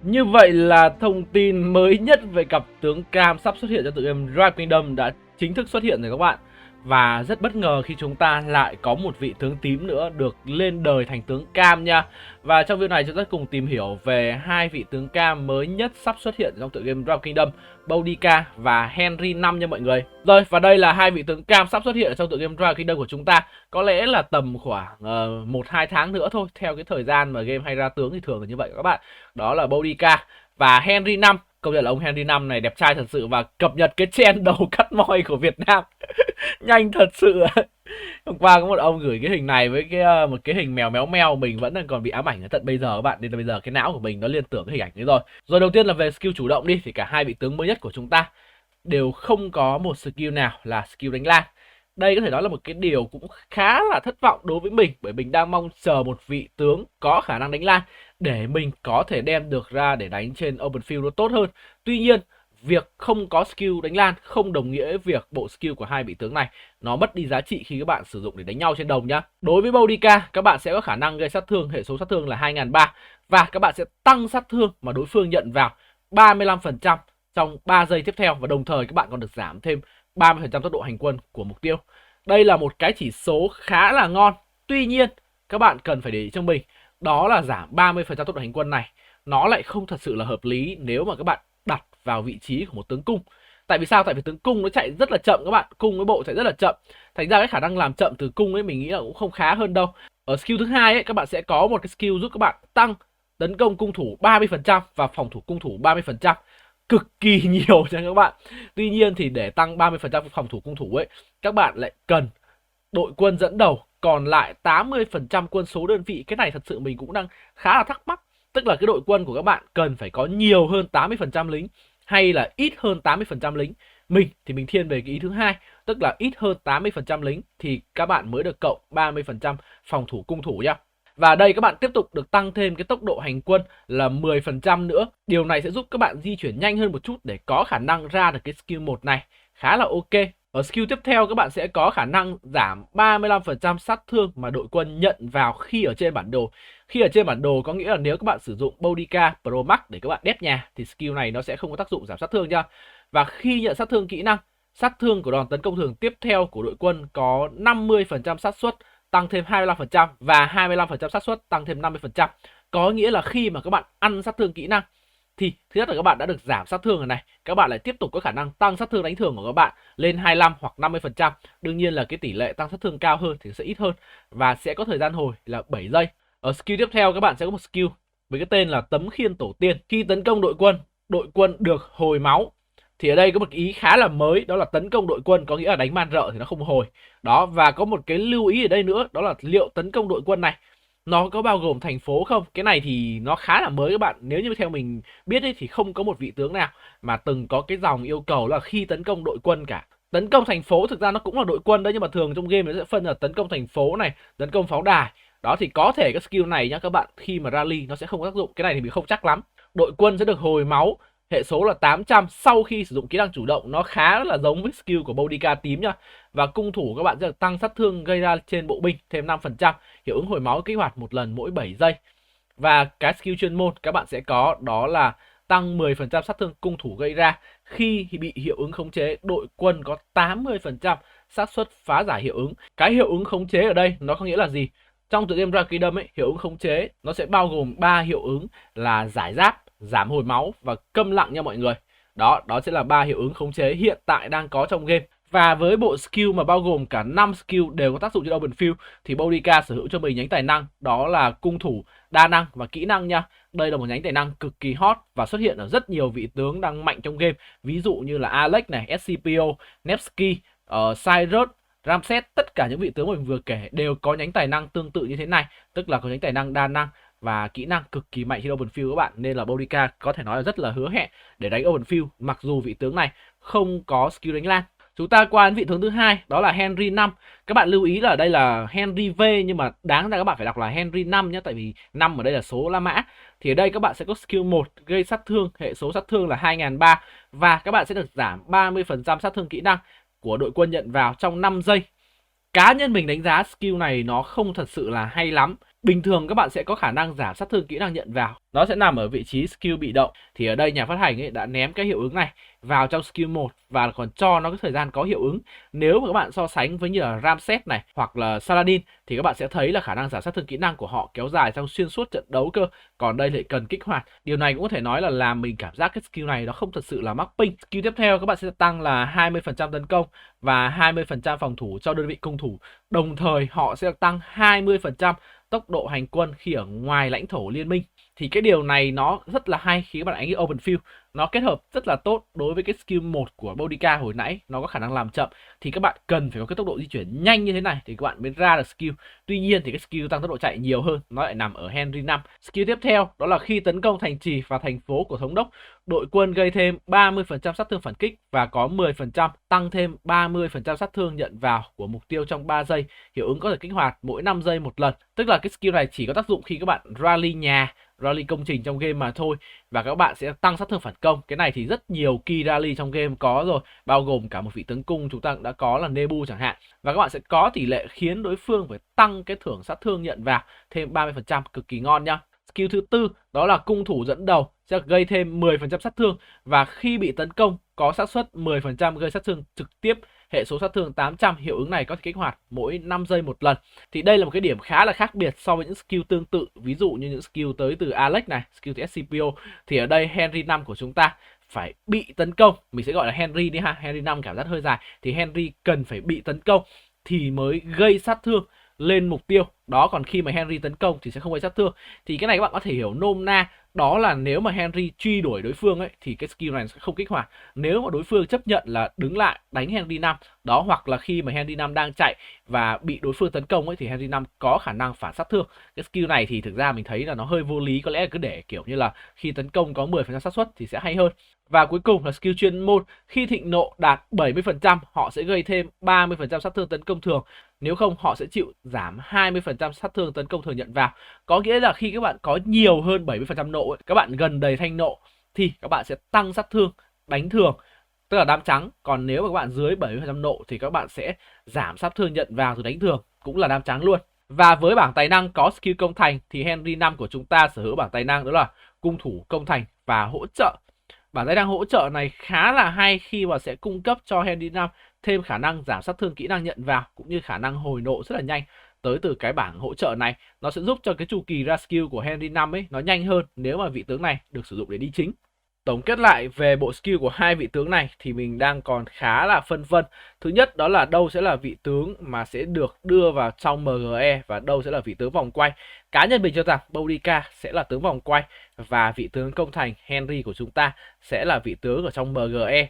Như vậy là thông tin mới nhất về cặp tướng cam sắp xuất hiện trong tựa game Drive Kingdom đã chính thức xuất hiện rồi các bạn. Và rất bất ngờ khi chúng ta lại có một vị tướng tím nữa được lên đời thành tướng cam nha. Và trong video này chúng ta cùng tìm hiểu về hai vị tướng cam mới nhất sắp xuất hiện trong tựa game Drive Kingdom, Boudica và Henry 5 nha mọi người. Rồi, và đây là hai vị tướng cam sắp xuất hiện trong tựa game Drive Kingdom của chúng ta. Có lẽ là tầm khoảng 1-2 tháng nữa thôi, theo cái thời gian mà game hay ra tướng thì thường là như vậy các bạn. Đó là Boudica và Henry 5. Công nhận là ông Henry 5 này đẹp trai thật sự và cập nhật cái trend đầu cắt moi của Việt Nam nhanh thật sự. Hôm qua có một ông gửi cái hình này với một cái hình mèo méo meo, mình vẫn đang còn bị ám ảnh đến tận bây giờ các bạn, nên là bây giờ cái não của mình nó liên tưởng cái hình ảnh đấy rồi. Rồi đầu tiên là về skill chủ động đi, thì cả hai vị tướng mới nhất của chúng ta đều không có một skill nào là skill đánh lan. Đây có thể nói là một cái điều cũng khá là thất vọng đối với mình, bởi mình đang mong chờ một vị tướng có khả năng đánh lan để mình có thể đem được ra để đánh trên open field nó tốt hơn. Tuy nhiên, việc không có skill đánh lan không đồng nghĩa với việc bộ skill của hai vị tướng này nó mất đi giá trị khi các bạn sử dụng để đánh nhau trên đồng nhá. Đối với Boudica, các bạn sẽ có khả năng gây sát thương, hệ số sát thương là 2300 và các bạn sẽ tăng sát thương mà đối phương nhận vào 35% trong 3 giây tiếp theo, và đồng thời các bạn còn được giảm thêm 30% tốc độ hành quân của mục tiêu. Đây là một cái chỉ số khá là ngon. Tuy nhiên, các bạn cần phải để ý cho mình, đó là giảm 30% tốc độ hành quân này nó lại không thật sự là hợp lý nếu mà các bạn đặt vào vị trí của một tướng cung. Tại vì sao? Tại vì tướng cung nó chạy rất là chậm các bạn, cung với bộ chạy rất là chậm. Thành ra cái khả năng làm chậm từ cung ấy mình nghĩ là cũng không khá hơn đâu. Ở skill thứ hai ấy, các bạn sẽ có một cái skill giúp các bạn tăng tấn công cung thủ 30% và phòng thủ cung thủ 30%. Cực kỳ nhiều cho các bạn. Tuy nhiên thì để tăng 30% phòng thủ cung thủ ấy, các bạn lại cần đội quân dẫn đầu còn lại 80% quân số đơn vị. Cái này thật sự mình cũng đang khá là thắc mắc. Tức là cái đội quân của các bạn cần phải có nhiều hơn 80% lính hay là ít hơn 80% lính. Mình thì mình thiên về cái ý thứ hai, tức là ít hơn 80% lính thì các bạn mới được cộng 30% phòng thủ cung thủ nhá. Và đây các bạn tiếp tục được tăng thêm cái tốc độ hành quân là 10% nữa. Điều này sẽ giúp các bạn di chuyển nhanh hơn một chút để có khả năng ra được cái skill 1 này. Khá là ok. Ở skill tiếp theo các bạn sẽ có khả năng giảm 35% sát thương mà đội quân nhận vào khi ở trên bản đồ. Khi ở trên bản đồ có nghĩa là nếu các bạn sử dụng Boudica Pro Max để các bạn đép nhà thì skill này nó sẽ không có tác dụng giảm sát thương nha. Và khi nhận sát thương kỹ năng, sát thương của đòn tấn công thường tiếp theo của đội quân có 50% xác suất tăng thêm 25% và 25% xác suất tăng thêm 50%. Có nghĩa là khi mà các bạn ăn sát thương kỹ năng thì thứ nhất là các bạn đã được giảm sát thương rồi này, các bạn lại tiếp tục có khả năng tăng sát thương đánh thường của các bạn lên 25 hoặc 50%. Đương nhiên là cái tỷ lệ tăng sát thương cao hơn thì sẽ ít hơn và sẽ có thời gian hồi là 7 giây. Ở skill tiếp theo các bạn sẽ có một skill với cái tên là tấm khiên tổ tiên. Khi tấn công đội quân được hồi máu. Thì ở đây có một ý khá là mới, đó là tấn công đội quân có nghĩa là đánh man rợ thì nó không hồi. Đó, và có một cái lưu ý ở đây nữa, đó là liệu tấn công đội quân này nó có bao gồm thành phố không? Cái này thì nó khá là mới các bạn. Nếu như theo mình biết ấy, thì không có một vị tướng nào mà từng có cái dòng yêu cầu là khi tấn công đội quân cả. Tấn công thành phố thực ra nó cũng là đội quân đấy, nhưng mà thường trong game nó sẽ phân là tấn công thành phố này, tấn công pháo đài. Đó thì có thể cái skill này nhá các bạn, khi mà rally nó sẽ không có tác dụng. Cái này thì mình không chắc lắm. Đội quân sẽ được hồi máu, hệ số là 800 sau khi sử dụng kỹ năng chủ động. Nó khá là giống với skill của Boudica tím nhá. Và cung thủ các bạn sẽ được tăng sát thương gây ra trên bộ binh thêm 5%. Hiệu ứng hồi máu kích hoạt một lần mỗi 7 giây. Và cái skill chuyên môn các bạn sẽ có đó là tăng 10% sát thương cung thủ gây ra khi bị hiệu ứng khống chế. Đội quân có 80% xác suất phá giải hiệu ứng. Cái hiệu ứng khống chế ở đây nó có nghĩa là gì? Trong tựa game Drive Kingdom ấy, hiệu ứng khống chế nó sẽ bao gồm 3 hiệu ứng là giải giáp, giảm hồi máu và câm lặng nha mọi người. Đó sẽ là 3 hiệu ứng khống chế hiện tại đang có trong game. Và với bộ skill mà bao gồm cả 5 skill đều có tác dụng trên open field thì Boudica sở hữu cho mình nhánh tài năng đó là cung thủ, đa năng và kỹ năng nha. Đây là một nhánh tài năng cực kỳ hot và xuất hiện ở rất nhiều vị tướng đang mạnh trong game. Ví dụ như là Alex này, SCPO, Nevsky, Cyrus, Ramses, tất cả những vị tướng mà mình vừa kể đều có nhánh tài năng tương tự như thế này, tức là có nhánh tài năng đa năng và kỹ năng cực kỳ mạnh trên open field các bạn, nên là Boudica có thể nói là rất là hứa hẹn để đánh open field mặc dù vị tướng này không có skill đánh lan. Chúng ta qua đến vị tướng thứ hai, đó là Henry 5. Các bạn lưu ý là đây là Henry V nhưng mà đáng ra các bạn phải đọc là Henry 5 nhé, tại vì 5 ở đây là số La Mã. Thì ở đây các bạn sẽ có skill 1 gây sát thương, hệ số sát thương là 2300 và các bạn sẽ được giảm 30% sát thương kỹ năng của đội quân nhận vào trong 5 giây. Cá nhân mình đánh giá skill này nó không thật sự là hay lắm. Bình thường các bạn sẽ có khả năng giảm sát thương kỹ năng nhận vào, nó sẽ nằm ở vị trí skill bị động. Thì ở đây nhà phát hành ấy đã ném cái hiệu ứng này vào trong skill 1 và còn cho nó cái thời gian có hiệu ứng. Nếu mà các bạn so sánh với như là Ramses này hoặc là Saladin thì các bạn sẽ thấy là khả năng giảm sát thương kỹ năng của họ kéo dài trong xuyên suốt trận đấu cơ. Còn đây lại cần kích hoạt. Điều này cũng có thể nói là làm mình cảm giác cái skill này nó không thật sự là mắc ping. Skill tiếp theo các bạn sẽ tăng là 20% tấn công và 20% phòng thủ cho đơn vị cung thủ. Đồng thời họ sẽ tăng 20% tốc độ hành quân khi ở ngoài lãnh thổ liên minh. Thì cái điều này nó rất là hay khi các bạn đánh open field, nó kết hợp rất là tốt đối với cái skill 1 của Boudica hồi nãy, nó có khả năng làm chậm thì các bạn cần phải có cái tốc độ di chuyển nhanh như thế này thì các bạn mới ra được skill. Tuy nhiên thì cái skill tăng tốc độ chạy nhiều hơn nó lại nằm ở Henry 5. Skill tiếp theo đó là khi tấn công thành trì và thành phố của thống đốc, đội quân gây thêm 30% sát thương phản kích và có 10% tăng thêm 30% sát thương nhận vào của mục tiêu trong 3 giây. Hiệu ứng có thể kích hoạt mỗi 5 giây một lần. Tức là cái skill này chỉ có tác dụng khi các bạn rally nhà, rally công trình trong game mà thôi. Và các bạn sẽ tăng sát thương phản công. Cái này thì rất nhiều key rally trong game có rồi, bao gồm cả một vị tướng cung chúng ta cũng đã có là Nebu chẳng hạn. Và các bạn sẽ có tỷ lệ khiến đối phương phải tăng cái thưởng sát thương nhận vào thêm 30%, cực kỳ ngon nhá. Skill thứ tư đó là cung thủ dẫn đầu sẽ gây thêm 10% sát thương và khi bị tấn công có xác suất 10% gây sát thương trực tiếp, hệ số sát thương 800. Hiệu ứng này có thể kích hoạt mỗi 5 giây một lần. Thì đây là một cái điểm khá là khác biệt so với những skill tương tự, ví dụ như những skill tới từ Alex này, skill từ SCPO. Thì ở đây Henry 5 của chúng ta phải bị tấn công, mình sẽ gọi là Henry đi ha, Henry 5 cảm giác hơi dài, thì Henry cần phải bị tấn công thì mới gây sát thương lên mục tiêu đó, còn khi mà Henry tấn công thì sẽ không gây sát thương. Thì cái này các bạn có thể hiểu nôm na đó là nếu mà Henry truy đuổi đối phương ấy thì cái skill này sẽ không kích hoạt. Nếu mà đối phương chấp nhận là đứng lại đánh Henry 5 đó, hoặc là khi mà Henry 5 đang chạy và bị đối phương tấn công ấy thì Henry 5 có khả năng phản sát thương. Cái skill này thì thực ra mình thấy là nó hơi vô lý, có lẽ là cứ để kiểu như là khi tấn công có 10% xác suất thì sẽ hay hơn. Và cuối cùng là skill chuyên môn, khi thịnh nộ đạt 70% họ sẽ gây thêm 30% sát thương tấn công thường, nếu không họ sẽ chịu giảm 20% sát thương tấn công thường nhận vào. Có nghĩa là khi các bạn có nhiều hơn 70% nộ ấy, các bạn gần đầy thanh nộ thì các bạn sẽ tăng sát thương đánh thường, tức là đám trắng. Còn nếu mà các bạn dưới 70% nộ thì các bạn sẽ giảm sát thương nhận vào từ đánh thường, cũng là đám trắng luôn. Và với bảng tài năng có skill công thành thì Henry 5 của chúng ta sở hữu bảng tài năng đó là cung thủ, công thành và hỗ trợ. Bảng tài năng hỗ trợ này khá là hay khi mà sẽ cung cấp cho Henry 5 thêm khả năng giảm sát thương kỹ năng nhận vào cũng như khả năng hồi nộ rất là nhanh. Tới từ cái bảng hỗ trợ này nó sẽ giúp cho cái chu kỳ ra skill của Henry 5 ấy nó nhanh hơn nếu mà vị tướng này được sử dụng để đi chính. Tổng kết lại về bộ skill của hai vị tướng này thì mình đang còn khá là phân vân. Thứ nhất đó là đâu sẽ là vị tướng mà sẽ được đưa vào trong MGE và đâu sẽ là vị tướng vòng quay. Cá nhân mình cho rằng Boudica sẽ là tướng vòng quay và vị tướng công thành Henry của chúng ta sẽ là vị tướng ở trong MGE.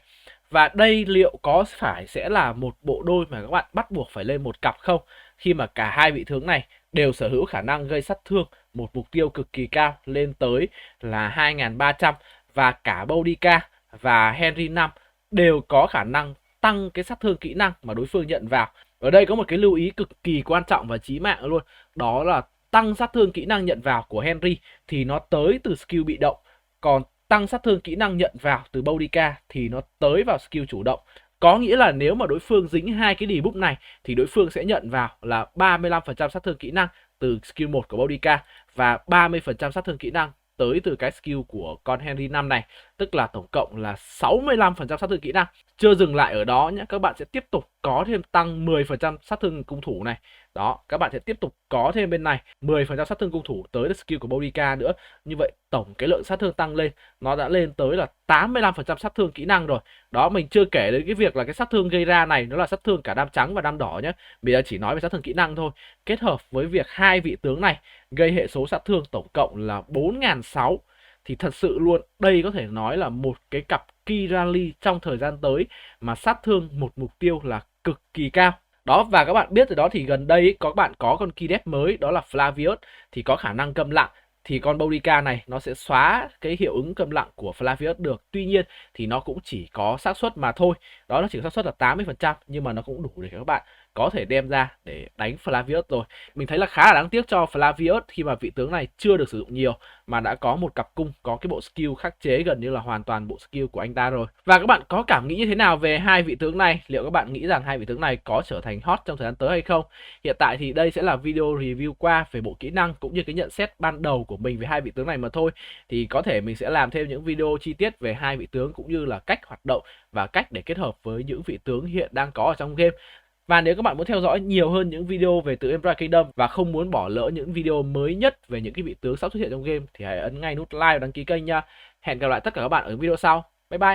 Và đây liệu có phải sẽ là một bộ đôi mà các bạn bắt buộc phải lên một cặp không? Khi mà cả hai vị tướng này đều sở hữu khả năng gây sát thương một mục tiêu cực kỳ cao lên tới là 2300 và cả Boudica và Henry 5 đều có khả năng tăng cái sát thương kỹ năng mà đối phương nhận vào. Ở đây có một cái lưu ý cực kỳ quan trọng và chí mạng luôn, đó là tăng sát thương kỹ năng nhận vào của Henry thì nó tới từ skill bị động, còn tăng sát thương kỹ năng nhận vào từ Boudica thì nó tới vào skill chủ động. Có nghĩa là nếu mà đối phương dính hai cái debuff này thì đối phương sẽ nhận vào là 35% sát thương kỹ năng từ skill 1 của Boudica và 30% sát thương kỹ năng tới từ cái skill của con Henry 5 này, tức là tổng cộng là 65% sát thương kỹ năng. Chưa dừng lại ở đó nhé, các bạn sẽ tiếp tục có thêm tăng 10% sát thương cung thủ này. Đó, các bạn sẽ tiếp tục có thêm bên này 10% sát thương cung thủ tới skill của Boudica nữa. Như vậy tổng cái lượng sát thương tăng lên nó đã lên tới là 85% sát thương kỹ năng rồi. Đó, mình chưa kể đến cái việc là cái sát thương gây ra này nó là sát thương cả đam trắng và đam đỏ nhé. Bây giờ chỉ nói về sát thương kỹ năng thôi. Kết hợp với việc hai vị tướng này gây hệ số sát thương tổng cộng là 4.600 thì thật sự luôn đây có thể nói là một cái cặp key rally trong thời gian tới mà sát thương một mục tiêu là cực kỳ cao. Đó, và các bạn biết rồi đó, thì gần đây các bạn có con key dev mới đó là Flavius thì có khả năng câm lặng, thì con Boudica này nó sẽ xóa cái hiệu ứng câm lặng của Flavius được. Tuy nhiên thì nó cũng chỉ có xác suất mà thôi. Đó, nó chỉ có xác suất là 80% nhưng mà nó cũng đủ để các bạn có thể đem ra để đánh Flavius rồi. Mình thấy là khá là đáng tiếc cho Flavius khi mà vị tướng này chưa được sử dụng nhiều mà đã có một cặp cung, có cái bộ skill khắc chế gần như là hoàn toàn bộ skill của anh ta rồi. Và các bạn có cảm nghĩ như thế nào về hai vị tướng này? Liệu các bạn nghĩ rằng hai vị tướng này có trở thành hot trong thời gian tới hay không? Hiện tại thì đây sẽ là video review qua về bộ kỹ năng cũng như cái nhận xét ban đầu của mình về hai vị tướng này mà thôi. Thì có thể mình sẽ làm thêm những video chi tiết về hai vị tướng cũng như là cách hoạt động và cách để kết hợp với những vị tướng hiện đang có ở trong game. Và nếu các bạn muốn theo dõi nhiều hơn những video về tựa game Riot Kingdom và không muốn bỏ lỡ những video mới nhất về những cái vị tướng sắp xuất hiện trong game thì hãy ấn ngay nút like và đăng ký kênh nha. Hẹn gặp lại tất cả các bạn ở video sau. Bye bye.